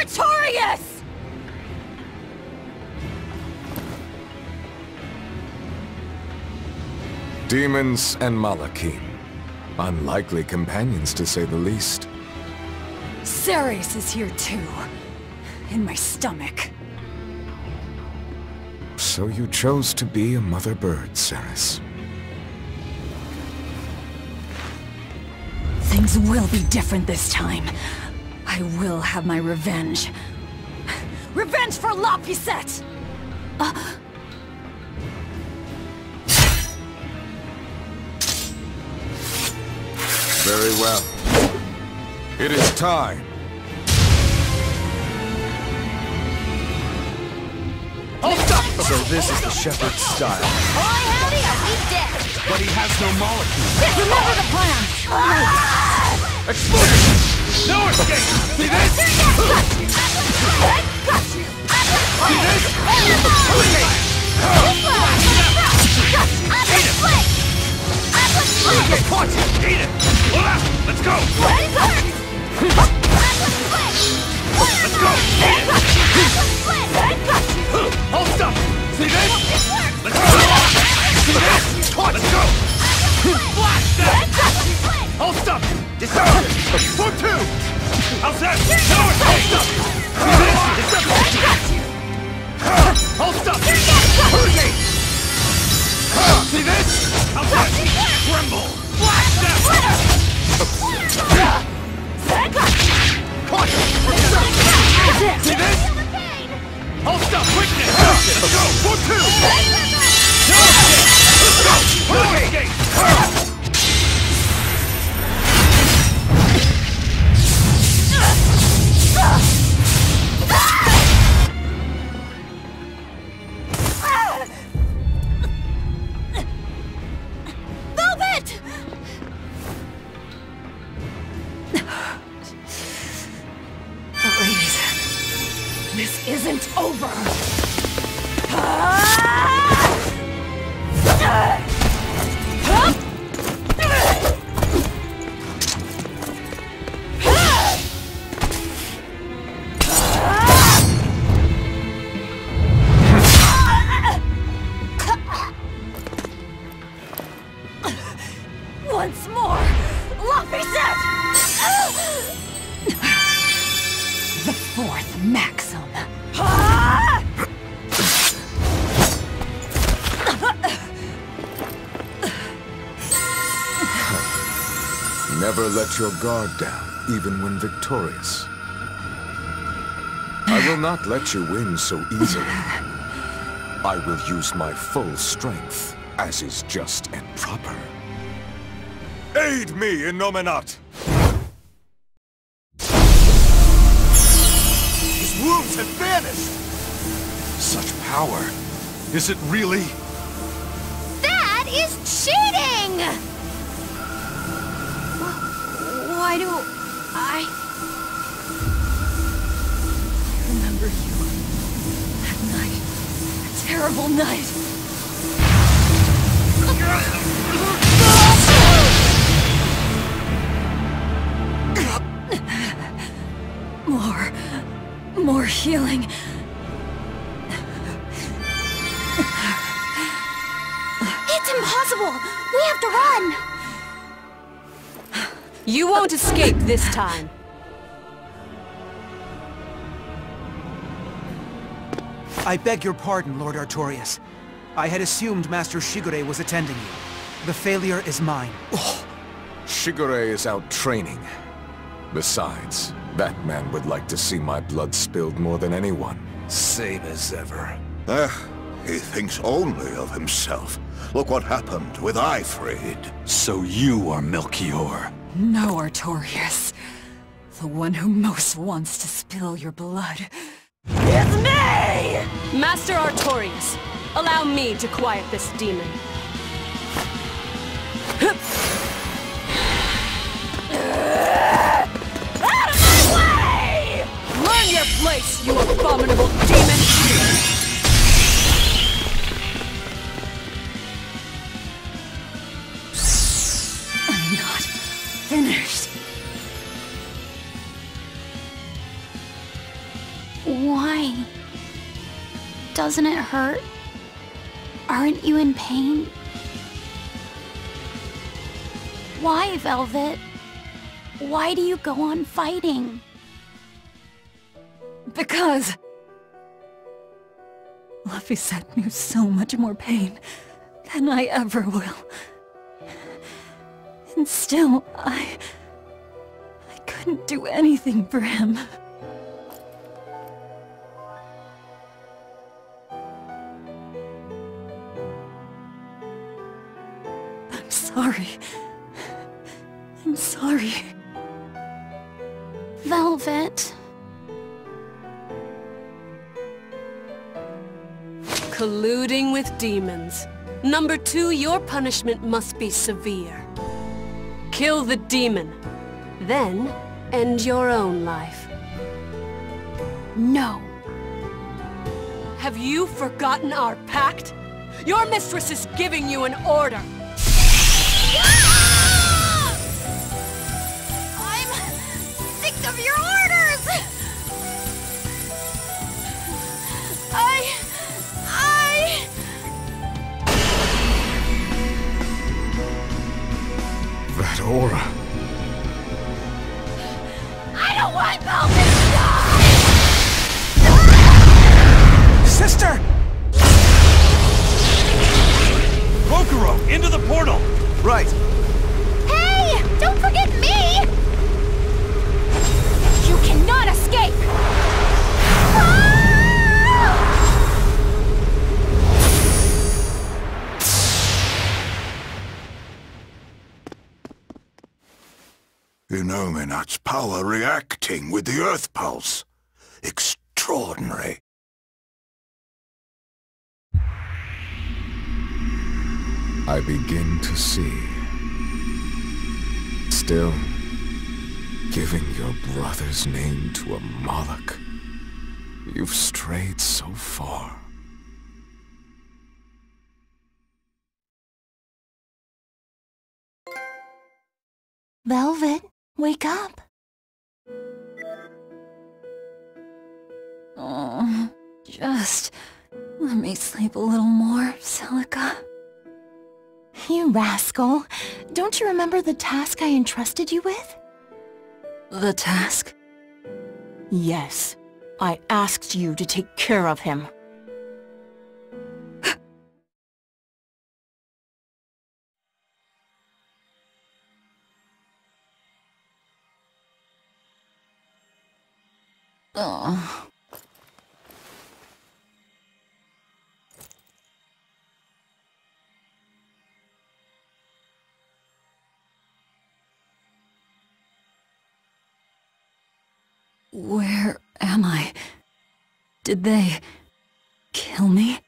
Artorius! Demons and Malachim. Unlikely companions, to say the least. Ceres is here too. In my stomach. So you chose to be a mother bird, Ceres. Things will be different this time. I will have my revenge. Revenge for La Pisette! Very well. It is time. Hold up! So this is the shepherd's style. Boy, howdy, are we dead? But he has no molecule. Remember the plan! Explosion! No escape! See this? See this? Punch! Eat it! Let's go! Let's go! Hold up! See this? Let's go! See this? Let's go! Blast that! Hold up! Disarm! For two! How's that? No escape! Hold up! Hurricane! See this? How's that? Tremble! Blast that! See this? Hold up! Quickness! Let's go! For two! No escape! This isn't over! Once more! La Pisette! The fourth maxim. Never let your guard down, even when victorious. I will not let you win so easily. I will use my full strength, as is just and proper. Aid me, Innominat! His wounds have vanished! Such power. Is it really? That is cheating! Why do I Remember you. That night. That terrible night. More healing. It's impossible! We have to run! You won't escape this time. I beg your pardon, Lord Artorius. I had assumed Master Shigure was attending you. The failure is mine. Shigure is out training. Besides, that man would like to see my blood spilled more than anyone. Same as ever. He thinks only of himself. Look what happened with Ifrid. So you are Melchior. No, Artorius. The one who most wants to spill your blood. It's me! Master Artorius, allow me to quiet this demon. Out of my way! Learn your place, you abominable demon! I'm not finished. Doesn't it hurt? Aren't you in pain? Why, Velvet? Why do you go on fighting? Because... Laphicet knew so much more pain than I ever will. And still, I couldn't do anything for him. I'm sorry. I'm sorry. Velvet. Colluding with demons. Number 2, your punishment must be severe. Kill the demon. Then, end your own life. No. Have you forgotten our pact? Your mistress is giving you an order. I'm sick of your orders! That aura. I don't want Velvet to die! Sister! Kokoro, into the portal! Right. Hey! Don't forget me! You cannot escape! Ah! Inominat's power reacting with the Earth Pulse. Extraordinary. I begin to see. Still, giving your brother's name to a Moloch. You've strayed so far. Velvet, wake up. Oh, just let me sleep a little more, Celica. You rascal. Don't you remember the task I entrusted you with? The task? Yes. I asked you to take care of him. Oh. Where am I? Did they kill me?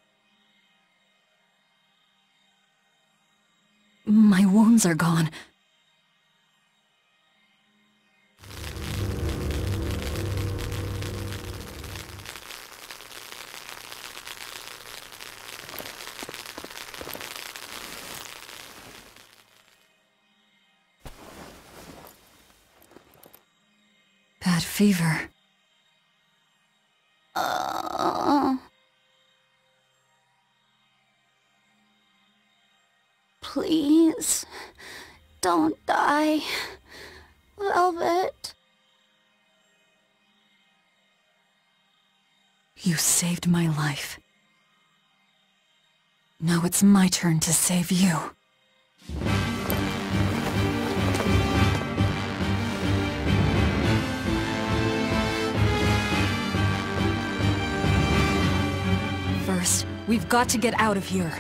My wounds are gone. Bad fever. Please, don't die, Velvet. You saved my life. Now it's my turn to save you. First, we've got to get out of here.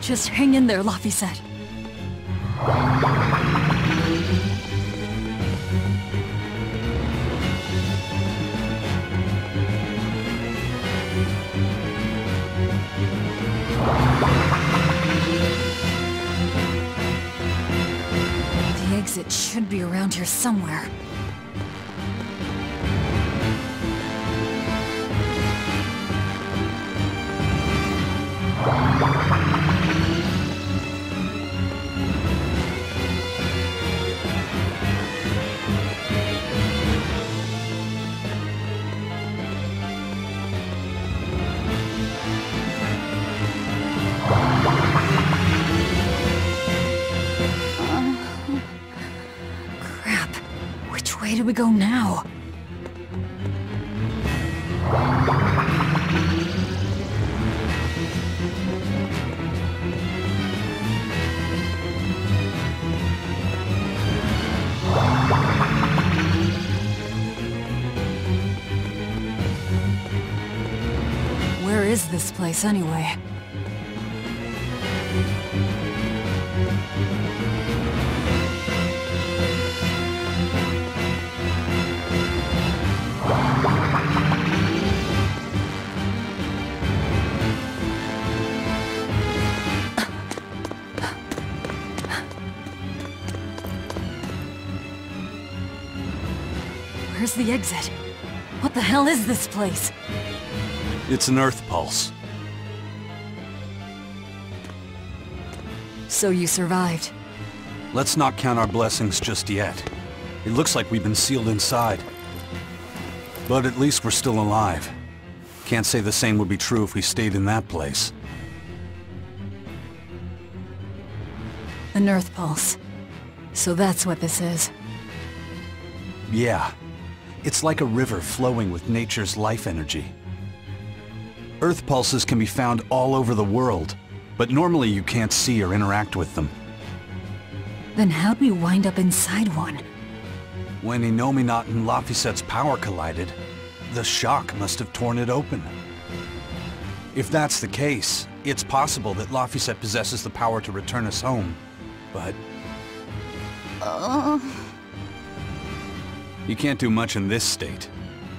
Just hang in there, Laphicet. The exit should be around here somewhere. Where do we go now? Where is this place anyway? Where's the exit? What the hell is this place? It's an Earth pulse. So you survived. Let's not count our blessings just yet. It looks like we've been sealed inside. But at least we're still alive. Can't say the same would be true if we stayed in that place. An Earth pulse. So that's what this is. Yeah. It's like a river flowing with nature's life energy. Earth pulses can be found all over the world, but normally you can't see or interact with them. Then how'd we wind up inside one? When Innominat and Laphicet's power collided, the shock must have torn it open. If that's the case, it's possible that Laphicet possesses the power to return us home, but... He can't do much in this state.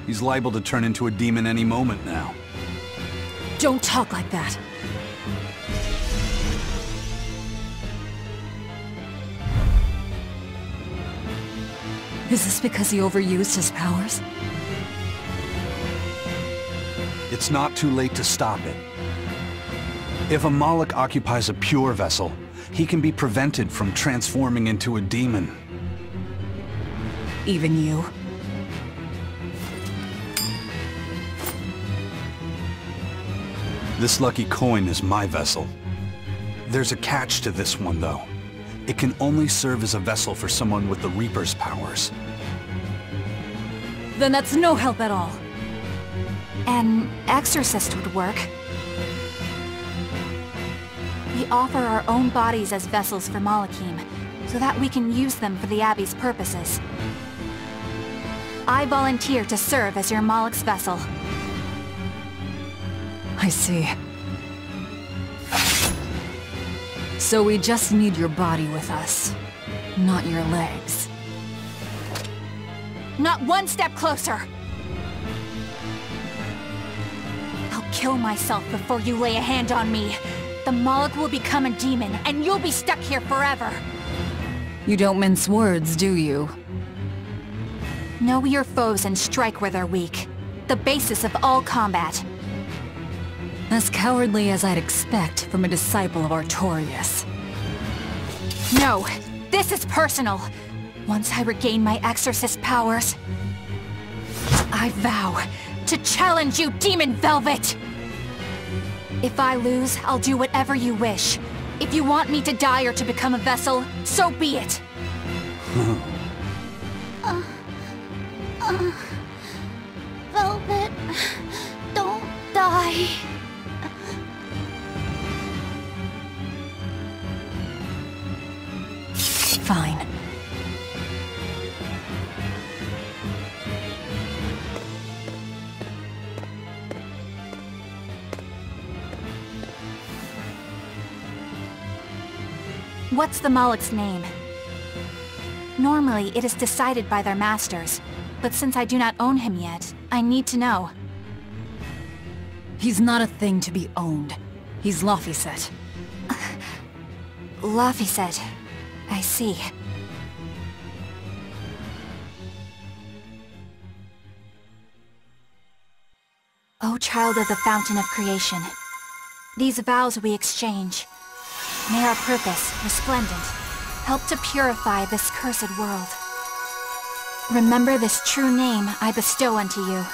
He's liable to turn into a demon any moment now. Don't talk like that. Is this because he overused his powers? It's not too late to stop it. If a Moloch occupies a pure vessel, he can be prevented from transforming into a demon. Even you? This lucky coin is my vessel. There's a catch to this one, though. It can only serve as a vessel for someone with the Reaper's powers. Then that's no help at all. An exorcist would work. We offer our own bodies as vessels for Malachim, so that we can use them for the Abbey's purposes. I volunteer to serve as your Moloch's vessel. I see. So we just need your body with us, not your legs. Not one step closer! I'll kill myself before you lay a hand on me. The Moloch will become a demon, and you'll be stuck here forever. You don't mince words, do you? Know your foes and strike where they're weak. The basis of all combat. As cowardly as I'd expect from a disciple of Artorius. No, this is personal. Once I regain my exorcist powers, I vow to challenge you, Demon Velvet! If I lose, I'll do whatever you wish. If you want me to die or to become a vessel, so be it. Velvet, don't die. Fine. What's the Moloch's name? Normally, it is decided by their masters, but since I do not own him yet, I need to know. He's not a thing to be owned. He's Laphicet. Laphicet. I see. O child of the Fountain of Creation, these vows we exchange. May our purpose, resplendent, help to purify this cursed world. Remember this true name I bestow unto you.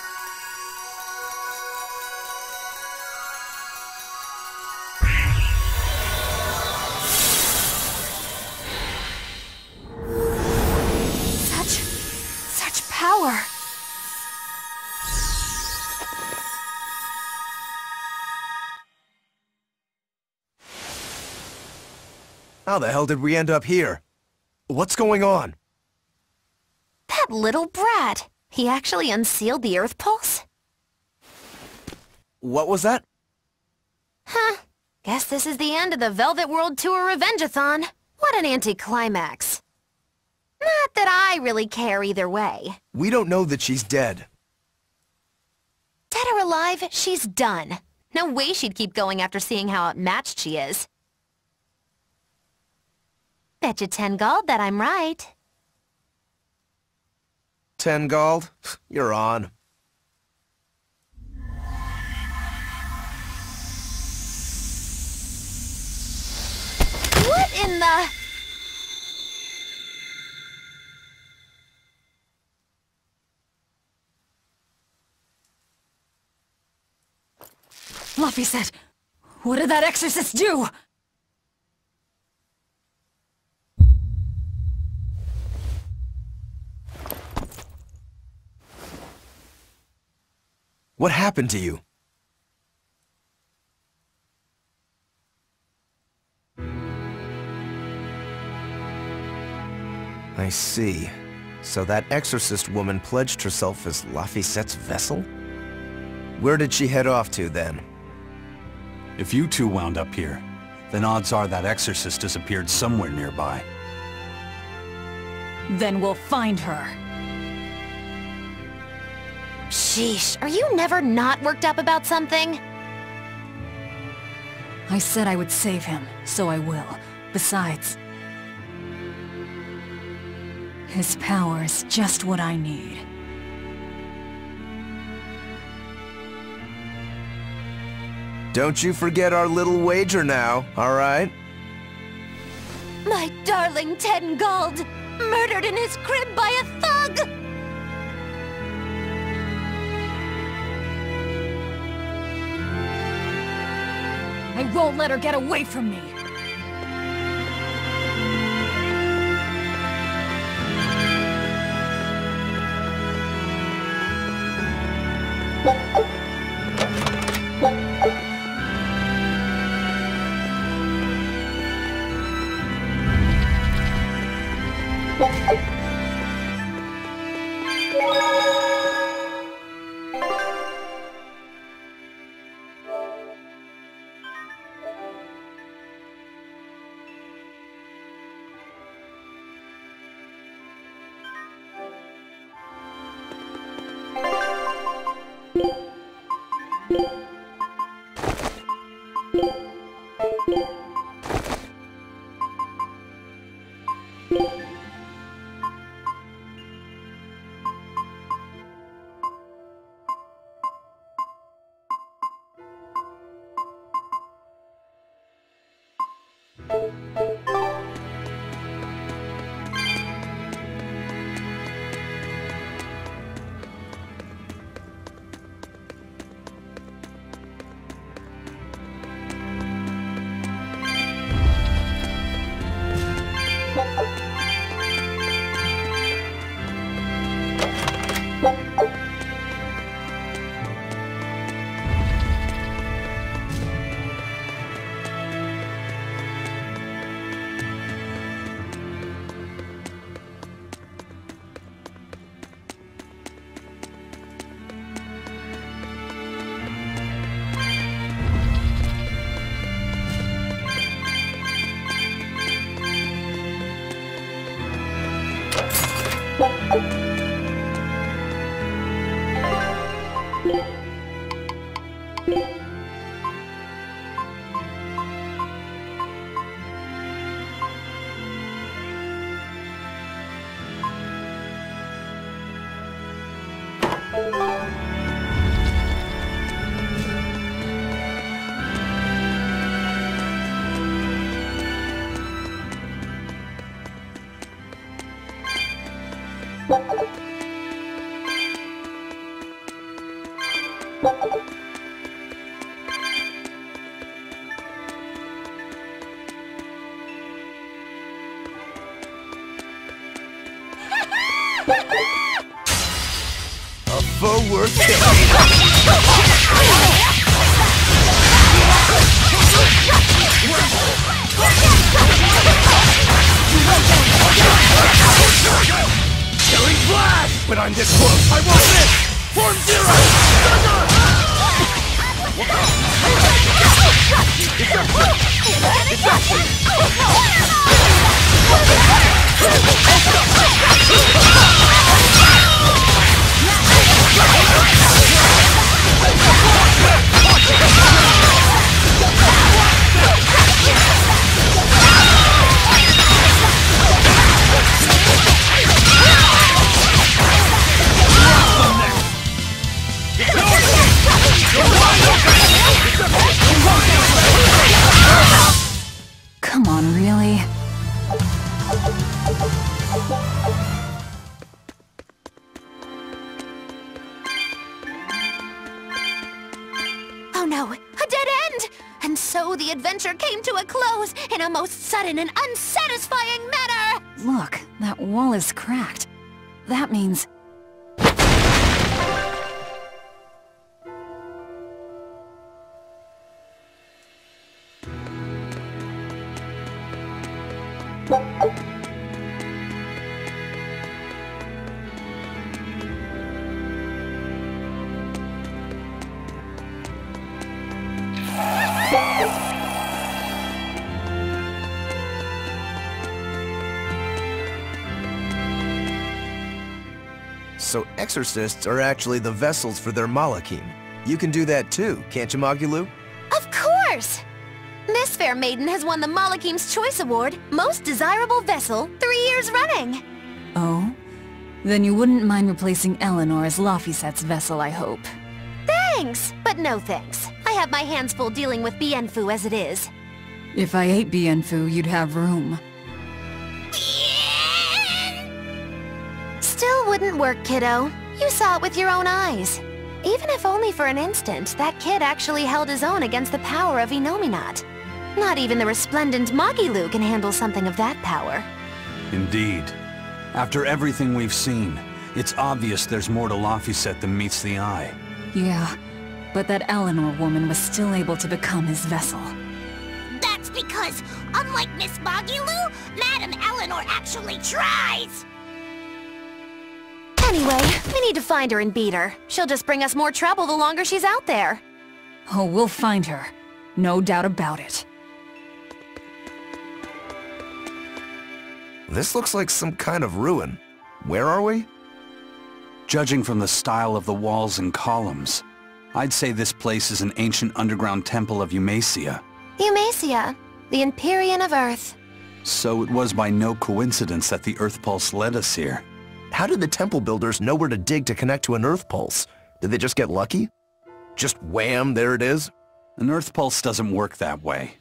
Such power! How the hell did we end up here? What's going on? That little brat! He actually unsealed the Earth Pulse? What was that? Huh. Guess this is the end of the Velvet World Tour Revenge-a-thon. What an anticlimax. Not that I really care either way. We don't know that she's dead. Dead or alive, she's done. No way she'd keep going after seeing how outmatched she is. Betcha 10 gold that I'm right. 10 gold? You're on. What in the... Laphicet! What did that exorcist do? What happened to you? I see. So that exorcist woman pledged herself as Laphicet's vessel? Where did she head off to, then? If you two wound up here, then odds are that exorcist disappeared somewhere nearby. Then we'll find her. Sheesh, are you never not worked up about something? I said I would save him, so I will. Besides, his power is just what I need. Don't you forget our little wager now, all right? My darling 10 gold! Murdered in his crib by a thug! I won't let her get away from me! A forward kick. Killing flag! When I'm this close, I won't miss! Form zero! Come on, really? Oh no, a dead end! And so the adventure came to a close in a most sudden and unsatisfying manner! Look, that wall is cracked. That means... So exorcists are actually the vessels for their Malachim. You can do that too, can't you, Magilou? Of course! This fair maiden has won the Malachim's Choice Award, Most Desirable Vessel, 3 years running! Oh? Then you wouldn't mind replacing Eleanor as Laphicet's vessel, I hope. Thanks! But no thanks. I have my hands full dealing with Bienfu as it is. If I ate Bienfu, you'd have room. Still wouldn't work, kiddo. You saw it with your own eyes. Even if only for an instant, that kid actually held his own against the power of Inominat. Not even the resplendent Magilou can handle something of that power. Indeed. After everything we've seen, it's obvious there's more to Laphicet than meets the eye. Yeah, but that Eleanor woman was still able to become his vessel. That's because, unlike Miss Magilou, Madame Eleanor actually tries! Anyway, we need to find her and beat her. She'll just bring us more trouble the longer she's out there. Oh, we'll find her. No doubt about it. This looks like some kind of ruin. Where are we? Judging from the style of the walls and columns, I'd say this place is an ancient underground temple of Eumacia. Eumacia, the Empyrean of Earth. So it was by no coincidence that the Earth Pulse led us here. How did the temple builders know where to dig to connect to an Earth Pulse? Did they just get lucky? Just wham, there it is? An Earth Pulse doesn't work that way.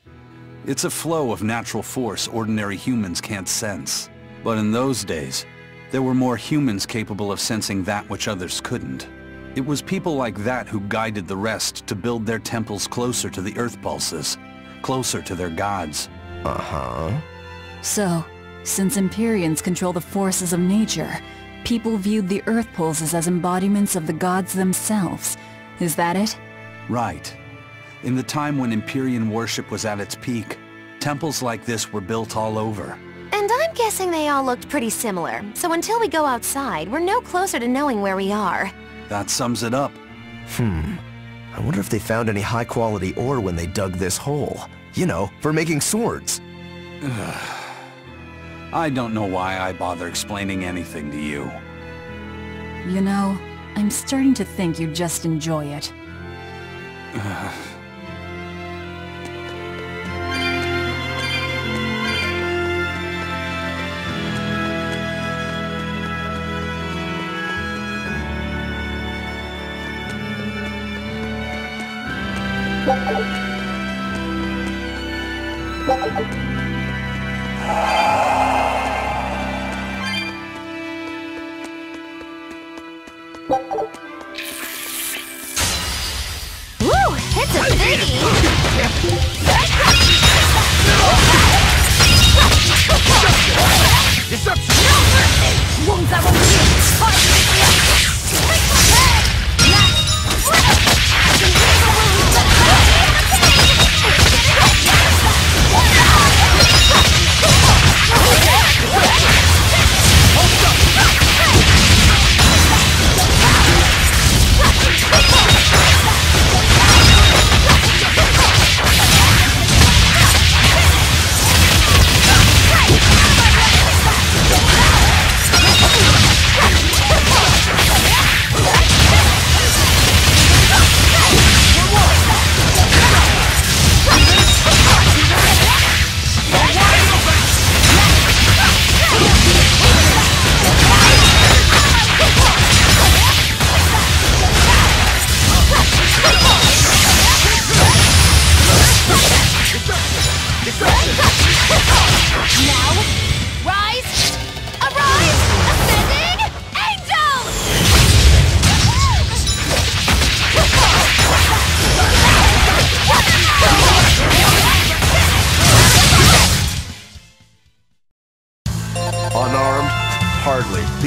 It's a flow of natural force ordinary humans can't sense. But in those days, there were more humans capable of sensing that which others couldn't. It was people like that who guided the rest to build their temples closer to the Earth Pulses, closer to their gods. Uh-huh. So, since Empyreans control the forces of nature, people viewed the Earth Pulses as embodiments of the gods themselves. Is that it? Right. In the time when Empyrean worship was at its peak, temples like this were built all over. And I'm guessing they all looked pretty similar, so until we go outside, we're no closer to knowing where we are. That sums it up. I wonder if they found any high-quality ore when they dug this hole. You know, for making swords. I don't know why I bother explaining anything to you. You know, I'm starting to think you just enjoy it.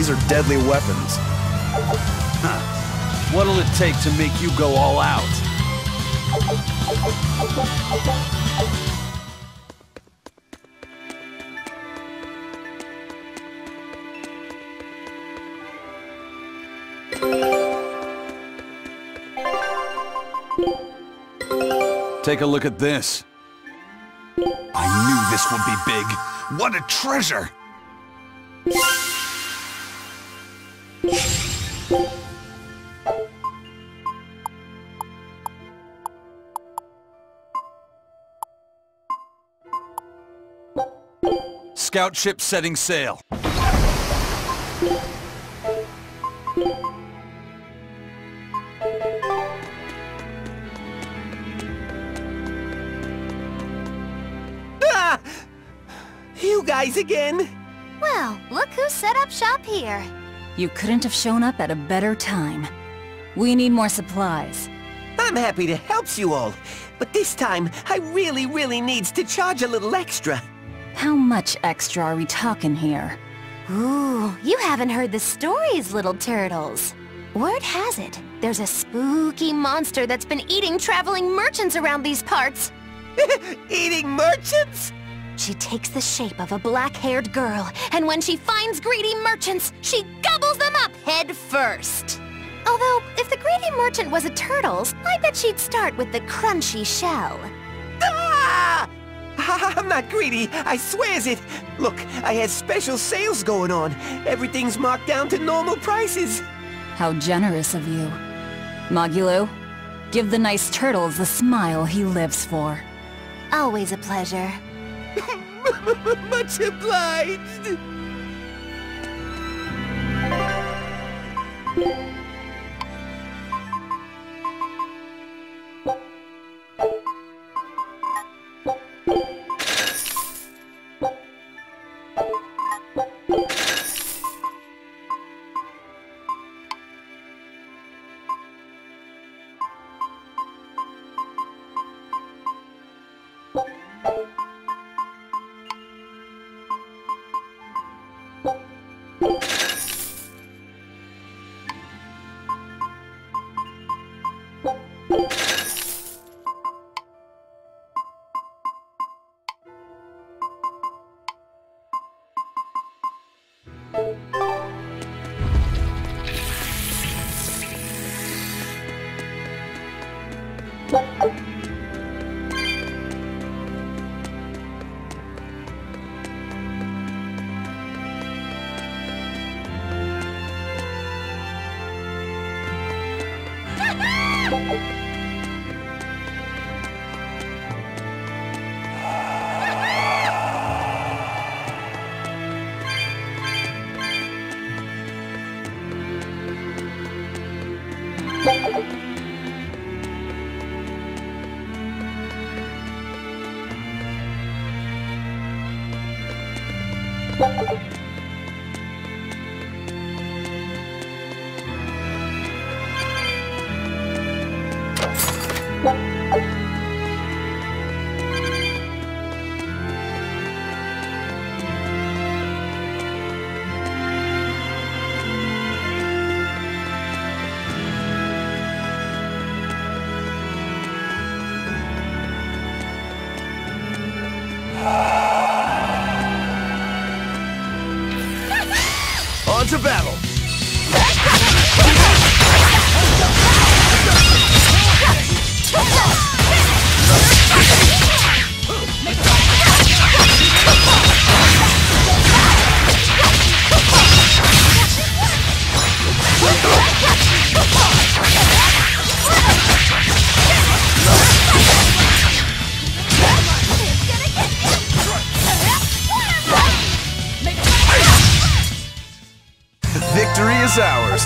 these are deadly weapons. Huh. What'll it take to make you go all out? Take a look at this. I knew this would be big. What a treasure! Scout ship setting sail. Ah! You guys again? Well, look who set up shop here. You couldn't have shown up at a better time. We need more supplies. I'm happy to help you all, but this time I really needs to charge a little extra. How much extra are we talking here? Ooh, you haven't heard the stories, little turtles. Word has it, there's a spooky monster that's been eating traveling merchants around these parts. Eating merchants? She takes the shape of a black-haired girl, and when she finds greedy merchants, she gobbles them up head first. Although, if the greedy merchant was a turtle's, I bet she'd start with the crunchy shell. Ah! I'm not greedy, I swears it. Look, I had special sales going on. Everything's marked down to normal prices. How generous of you. Magulu, give the nice turtles the smile he lives for. Always a pleasure. Much obliged. On to battle! Victory is ours!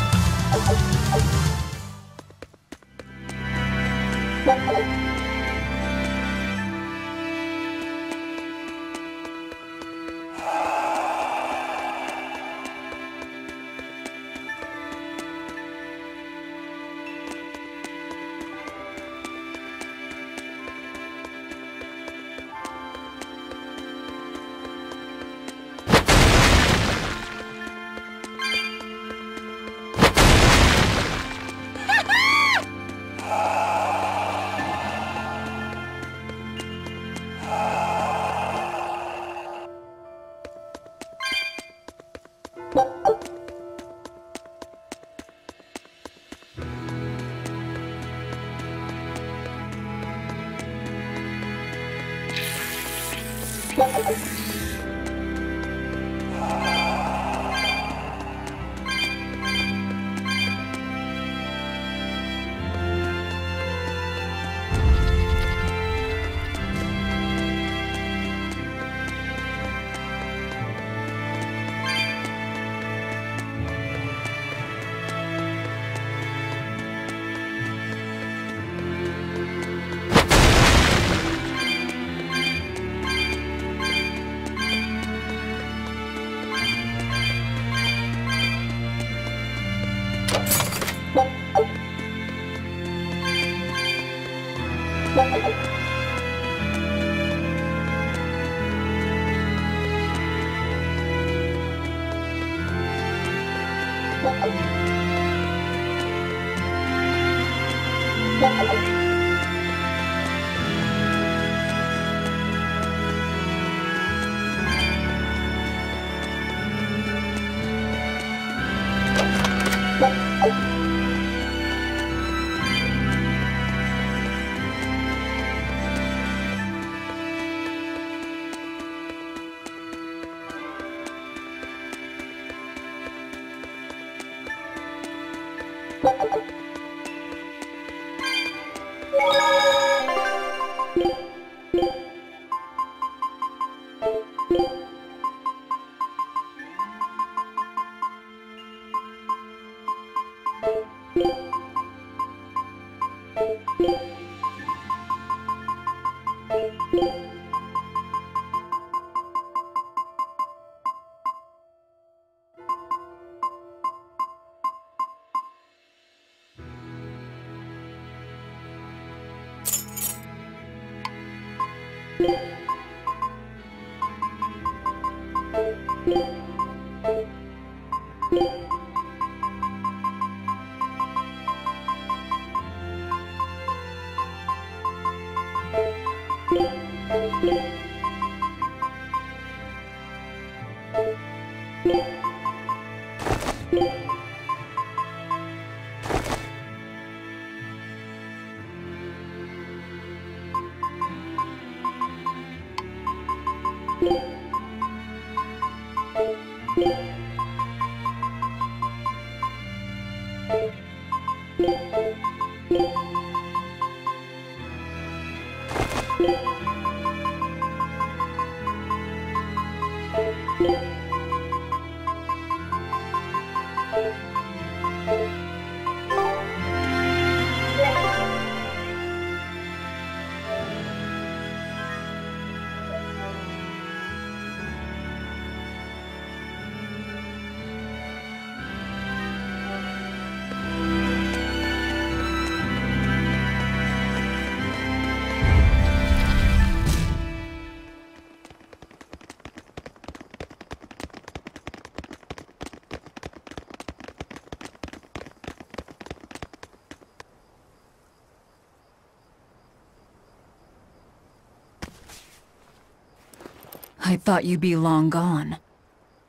I thought you'd be long gone.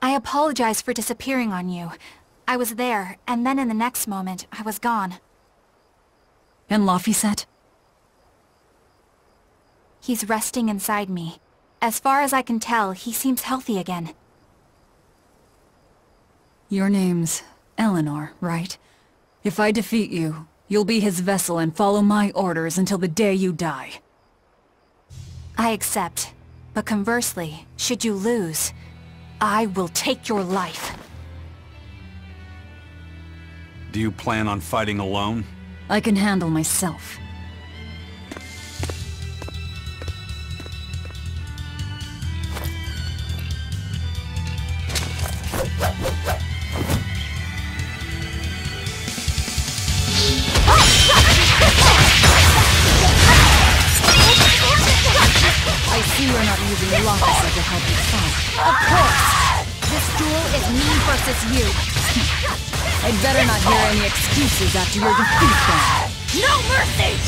I apologize for disappearing on you. I was there, and then in the next moment, I was gone. And Laphicet? He's resting inside me. As far as I can tell, he seems healthy again. Your name's Eleanor, right? If I defeat you, you'll be his vessel and follow my orders until the day you die. I accept. But conversely, should you lose, I will take your life. Do you plan on fighting alone? I can handle myself. I see you're not using Laphicet to help you fight. Of course! This duel is me versus you. I'd better not hear any excuses after your defeat, then. No mercy!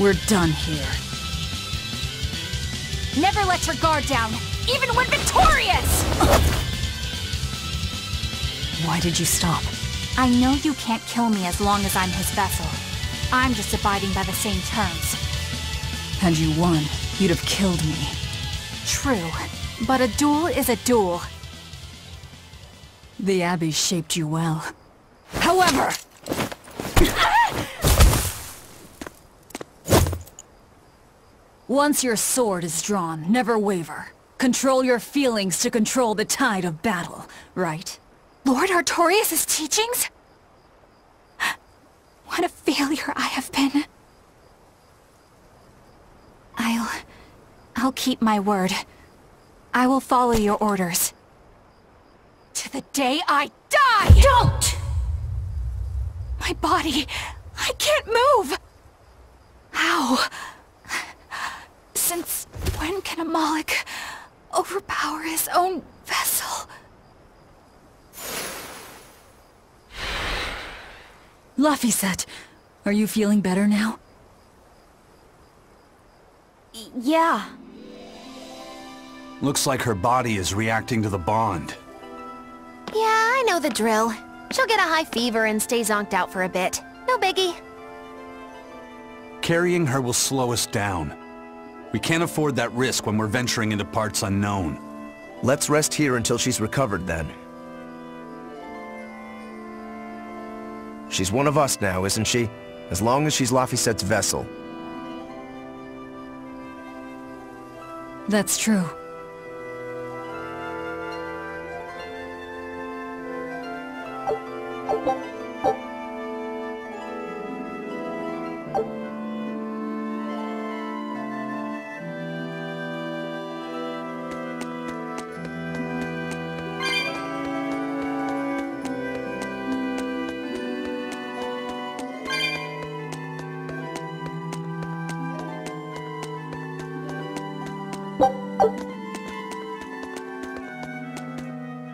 We're done here. Never let your guard down, even when victorious! Why did you stop? I know you can't kill me as long as I'm his vessel. I'm just abiding by the same terms. Had you won, you'd have killed me. True, but a duel is a duel. The Abbey shaped you well. However... Once your sword is drawn, never waver. Control your feelings to control the tide of battle, right? Lord Artorius' teachings? What a failure I have been. I'll keep my word. I will follow your orders. To the day I die! Don't! My body... I can't move! How? Since when can a Moloch overpower his own vessel? Laphicet, are you feeling better now? Yeah. Looks like her body is reacting to the bond. Yeah, I know the drill. She'll get a high fever and stay zonked out for a bit. No biggie. Carrying her will slow us down. We can't afford that risk when we're venturing into parts unknown. Let's rest here until she's recovered then. She's one of us now, isn't she? As long as she's Laphicet's vessel. That's true.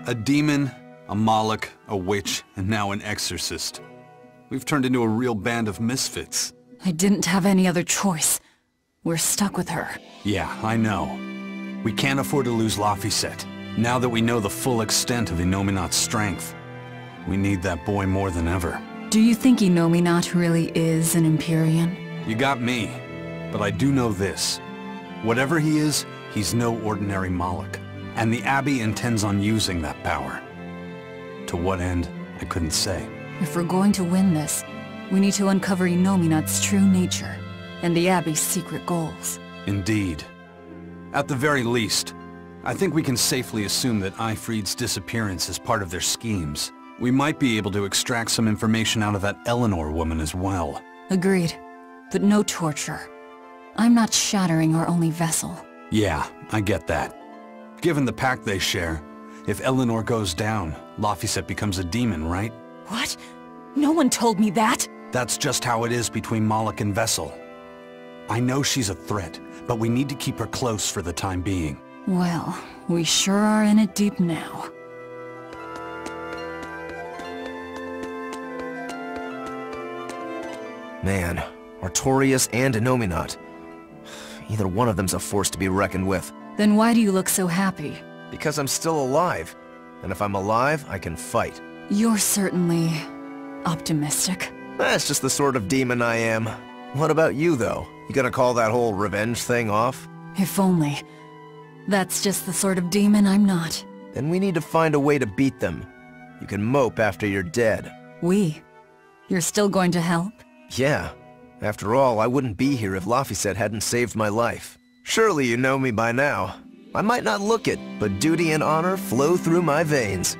A demon, a Moloch, a witch, and now an exorcist. We've turned into a real band of misfits. I didn't have any other choice. We're stuck with her. Yeah, I know. We can't afford to lose Laphicet. Now that we know the full extent of Innominat's strength, we need that boy more than ever. Do you think Innominat really is an Empyrean? You got me, but I do know this. Whatever he is, he's no ordinary Moloch. And the Abbey intends on using that power. To what end, I couldn't say. If we're going to win this, we need to uncover Innominat's true nature, and the Abbey's secret goals. Indeed. At the very least, I think we can safely assume that Ifrid's disappearance is part of their schemes. We might be able to extract some information out of that Eleanor woman as well. Agreed. But no torture. I'm not shattering our only vessel. Yeah, I get that. Given the pact they share, if Eleanor goes down, Laphicet becomes a demon, right? What? No one told me that! That's just how it is between Moloch and Vessel. I know she's a threat, but we need to keep her close for the time being. Well, we sure are in it deep now. Man, Artorius and Innominat. Either one of them's a force to be reckoned with. Then why do you look so happy? Because I'm still alive. And if I'm alive, I can fight. You're certainly... optimistic. That's just the sort of demon I am. What about you, though? You gonna call that whole revenge thing off? If only. That's just the sort of demon I'm not. Then we need to find a way to beat them. You can mope after you're dead. We? You're still going to help? Yeah. After all, I wouldn't be here if Laphicet hadn't saved my life. Surely you know me by now. I might not look it, but duty and honor flow through my veins.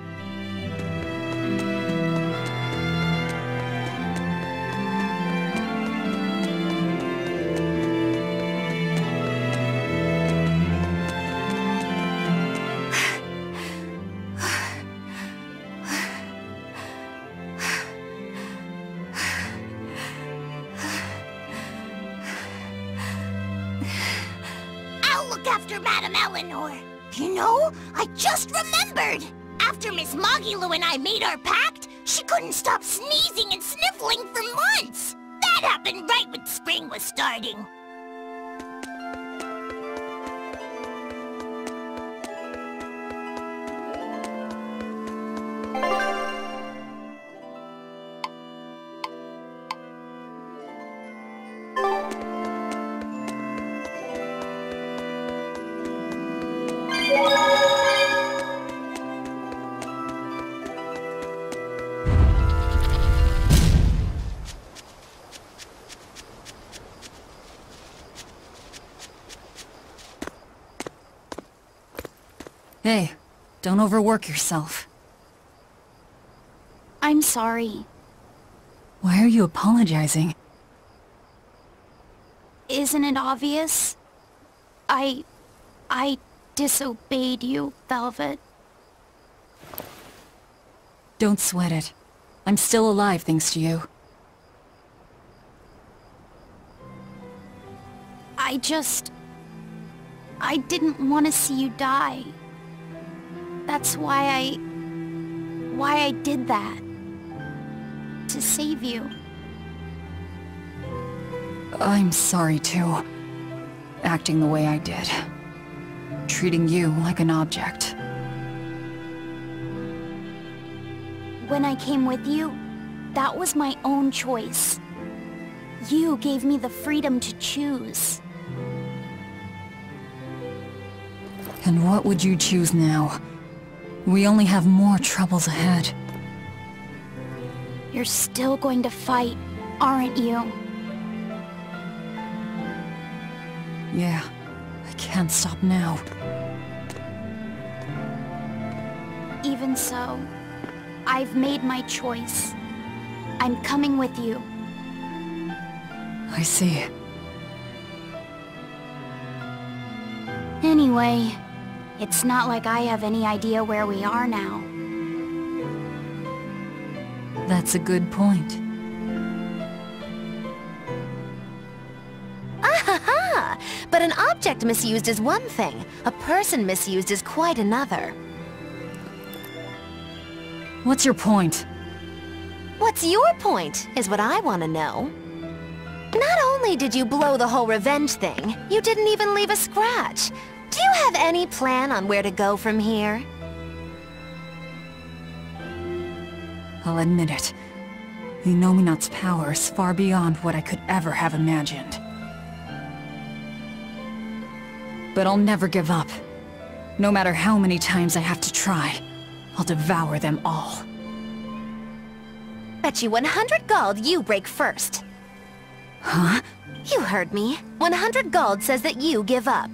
After Madame Eleanor. You know, I just remembered! After Miss Magilu and I made our pact, she couldn't stop sneezing and sniffling for months! That That happened right when spring was starting. Hey, don't overwork yourself. I'm sorry. Why are you apologizing? Isn't it obvious? I disobeyed you, Velvet. Don't sweat it. I'm still alive thanks to you. I didn't want to see you die. That's why I did that. To save you. I'm sorry too. Acting the way I did. Treating you like an object. When I came with you, that was my own choice. You gave me the freedom to choose. And what would you choose now? We only have more troubles ahead. You're still going to fight, aren't you? Yeah, I can't stop now. Even so, I've made my choice. I'm coming with you. I see. Anyway, it's not like I have any idea where we are now. That's a good point. Ah-ha-ha! But an object misused is one thing. A person misused is quite another. What's your point? What's your point, is what I want to know. Not only did you blow the whole revenge thing, you didn't even leave a scratch. Do you have any plan on where to go from here? I'll admit it. Inominat's power is far beyond what I could ever have imagined. But I'll never give up. No matter how many times I have to try, I'll devour them all. Bet you 100 gold you break first. Huh? You heard me. 100 gold says that you give up.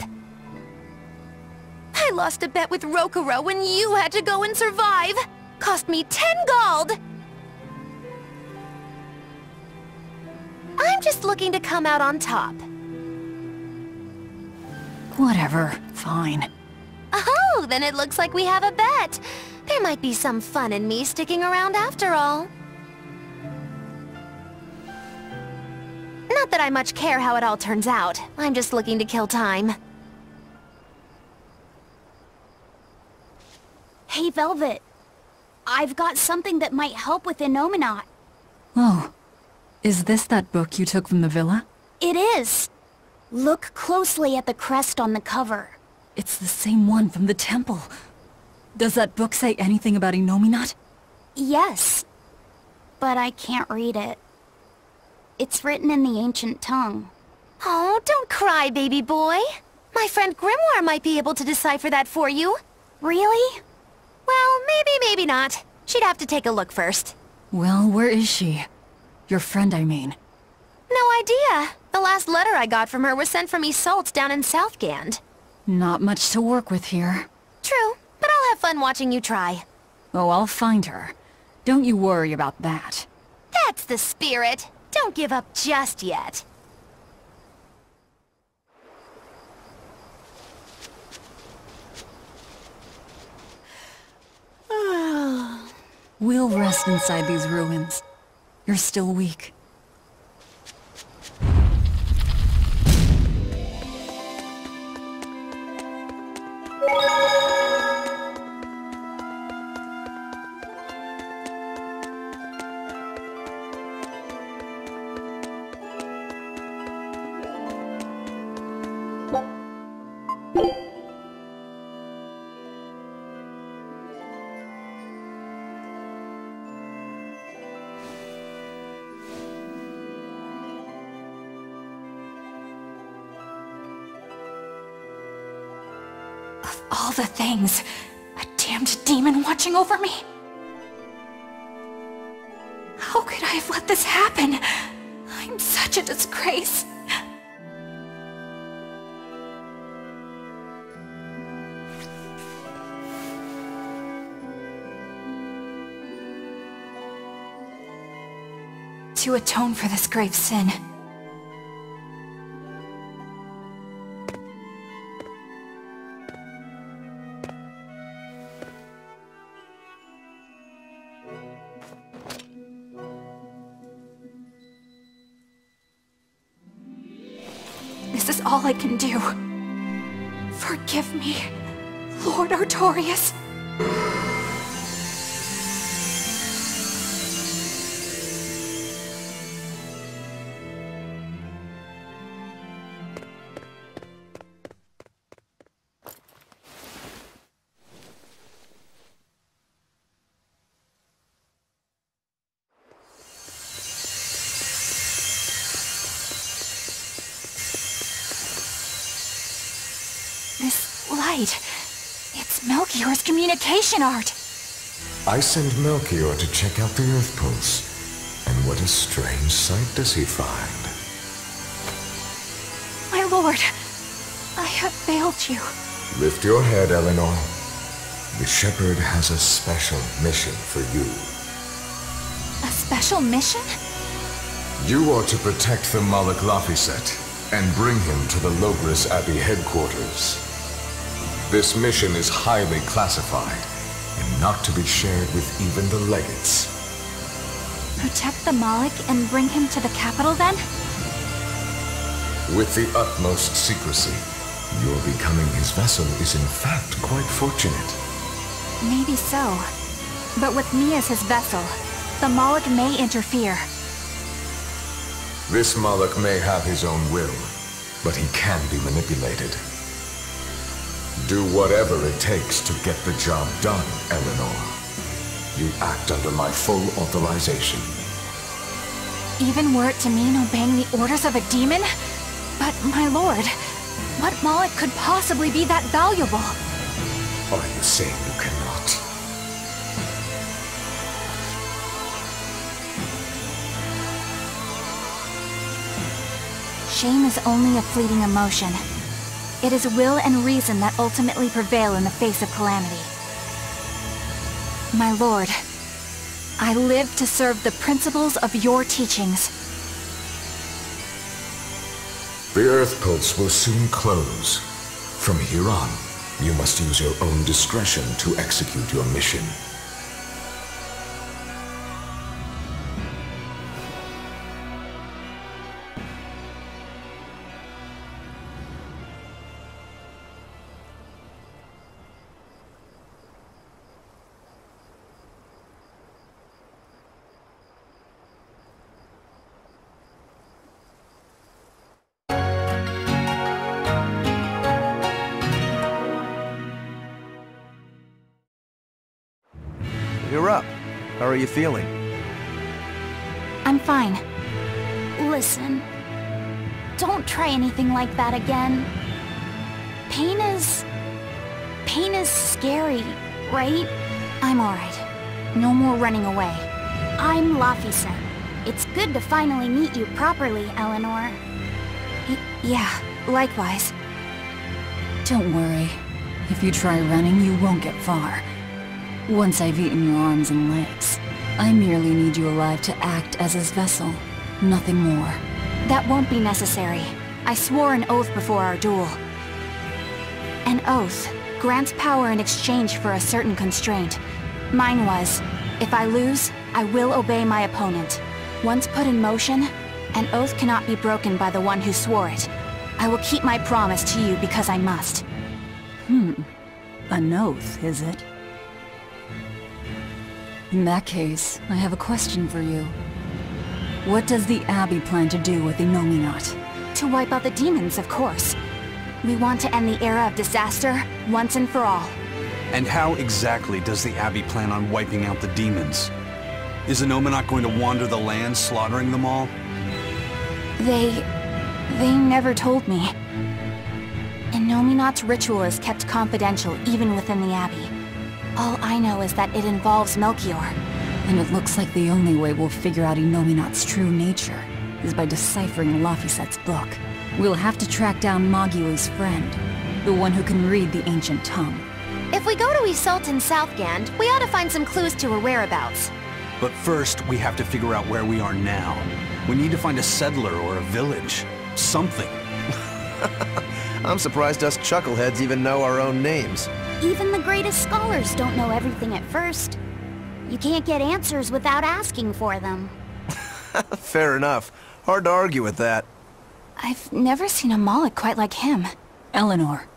I lost a bet with Rokuro when you had to go and survive. Cost me 10 gold! I'm just looking to come out on top. Whatever. Fine. Oh, then it looks like we have a bet. There might be some fun in me sticking around after all. Not that I much care how it all turns out. I'm just looking to kill time. Hey, Velvet. I've got something that might help with Inominat. Oh. Is this that book you took from the villa? It is. Look closely at the crest on the cover. It's the same one from the temple. Does that book say anything about Inominat? Yes. But I can't read it. It's written in the ancient tongue. Oh, don't cry, baby boy. My friend Grimoire might be able to decipher that for you. Really? Well, maybe not. She'd have to take a look first. Well, where is she? Your friend, I mean. No idea. The last letter I got from her was sent from Isolde down in Southgand. Not much to work with here. True, but I'll have fun watching you try. Oh, I'll find her. Don't you worry about that. That's the spirit. Don't give up just yet. We'll rest inside these ruins. You're still weak. Of all the things, a damned demon watching over me. How could I have let this happen? I'm such a disgrace. To atone for this grave sin, this is all I can do. Forgive me, Lord Artorius. This light, it's Melchior's communication art. I send Melchior to check out the Earth Pulse. And what a strange sight does he find? My lord, I have failed you. Lift your head, Eleanor. The Shepherd has a special mission for you. A special mission? You are to protect the Moloch Laphicet and bring him to the Logris Abbey headquarters. This mission is highly classified and not to be shared with even the legates. Protect the Moloch and bring him to the capital, then? With the utmost secrecy. Your becoming his vessel is in fact quite fortunate. Maybe so. But with me as his vessel, the Moloch may interfere. This Moloch may have his own will, but he can be manipulated. Do whatever it takes to get the job done, Eleanor. You act under my full authorization. Even were it to mean obeying the orders of a demon? But, my lord, what Moloch could possibly be that valuable? Are you saying you cannot? Shame is only a fleeting emotion. It is will and reason that ultimately prevail in the face of calamity. My lord, I live to serve the principles of your teachings. The Earth Pulse will soon close. From here on, you must use your own discretion to execute your mission. You're up. How are you feeling? I'm fine. Listen, don't try anything like that again. Pain is scary, right? I'm alright. No more running away. I'm Laphicet. It's good to finally meet you properly, Eleanor. Yeah, likewise. Don't worry. If you try running, you won't get far. Once I've eaten your arms and legs, I merely need you alive to act as his vessel. Nothing more. That won't be necessary. I swore an oath before our duel. An oath grants power in exchange for a certain constraint. Mine was, if I lose, I will obey my opponent. Once put in motion, an oath cannot be broken by the one who swore it. I will keep my promise to you because I must. An oath, is it? In that case, I have a question for you. What does the Abbey plan to do with Innominat? To wipe out the demons, of course. We want to end the era of disaster, once and for all. And how exactly does the Abbey plan on wiping out the demons? Is Innominat going to wander the land, slaughtering them all? They never told me. Innominat's ritual is kept confidential even within the Abbey. All I know is that it involves Melchior. And it looks like the only way we'll figure out Innominat's true nature is by deciphering Laphicet's book. We'll have to track down Magilu's friend, the one who can read the ancient tongue. If we go to Isolde in Southgand, we ought to find some clues to her whereabouts. But first, we have to figure out where we are now. We need to find a settler or a village. Something. I'm surprised us chuckleheads even know our own names. Even the greatest scholars don't know everything at first. You can't get answers without asking for them. Fair enough. Hard to argue with that. I've never seen a Moloch quite like him. Eleanor,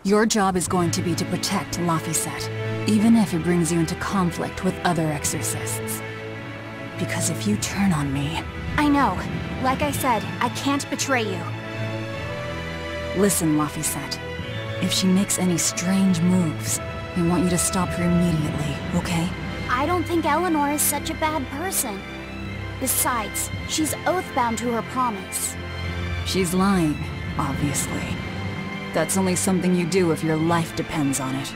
your job is going to be to protect Laphicet, even if it brings you into conflict with other exorcists. Because if you turn on me... I know. Like I said, I can't betray you. Listen, Laphicet. If she makes any strange moves, I want you to stop her immediately, okay? I don't think Eleanor is such a bad person. Besides, she's oath-bound to her promise. She's lying, obviously. That's only something you do if your life depends on it.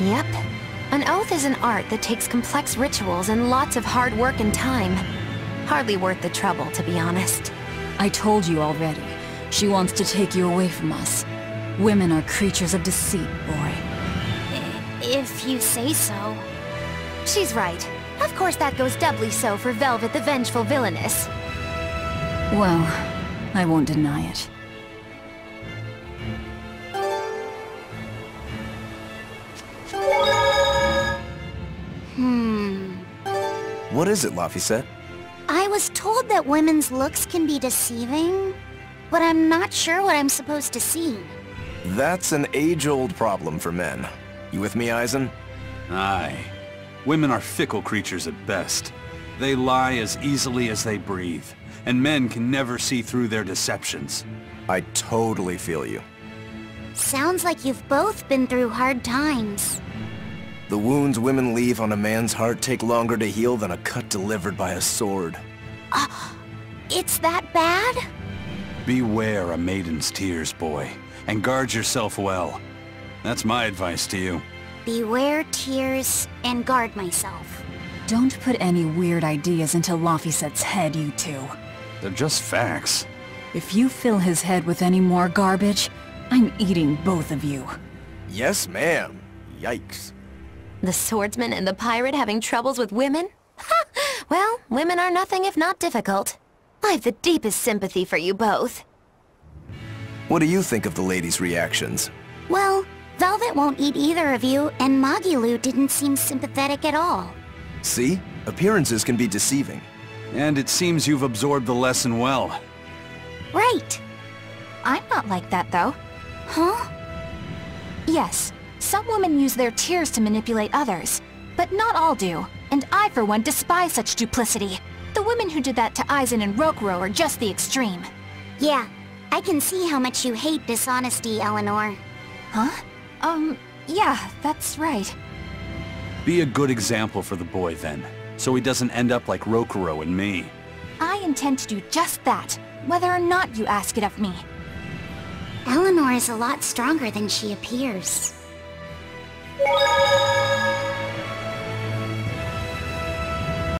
Yep. An oath is an art that takes complex rituals and lots of hard work and time. Hardly worth the trouble, to be honest. I told you already. She wants to take you away from us. Women are creatures of deceit, boy. If you say so. She's right. Of course that goes doubly so for Velvet the Vengeful Villainess. Well, I won't deny it. What is it, Laphicet? I was told that women's looks can be deceiving, but I'm not sure what I'm supposed to see. That's an age-old problem for men. You with me, Eisen? Aye. Women are fickle creatures at best. They lie as easily as they breathe, and men can never see through their deceptions. I totally feel you. Sounds like you've both been through hard times. The wounds women leave on a man's heart take longer to heal than a cut delivered by a sword. It's that bad? Beware a maiden's tears, boy, and guard yourself well. That's my advice to you. Beware tears and guard myself. Don't put any weird ideas into Laphicet's head, you two. They're just facts. If you fill his head with any more garbage, I'm eating both of you. Yes, ma'am. Yikes. The swordsman and the pirate having troubles with women? Ha! Well, women are nothing if not difficult. I've the deepest sympathy for you both. What do you think of the ladies' reactions? Well, Velvet won't eat either of you, and Magilu didn't seem sympathetic at all. See? Appearances can be deceiving. And it seems you've absorbed the lesson well. Right. I'm not like that, though. Huh? Yes, some women use their tears to manipulate others, but not all do, and I, for one, despise such duplicity. The women who did that to Eisen and Rokuro are just the extreme. Yeah, I can see how much you hate dishonesty, Eleanor. Huh? Yeah, that's right. Be a good example for the boy, then, so he doesn't end up like Rokuro and me. I intend to do just that, whether or not you ask it of me. Eleanor is a lot stronger than she appears.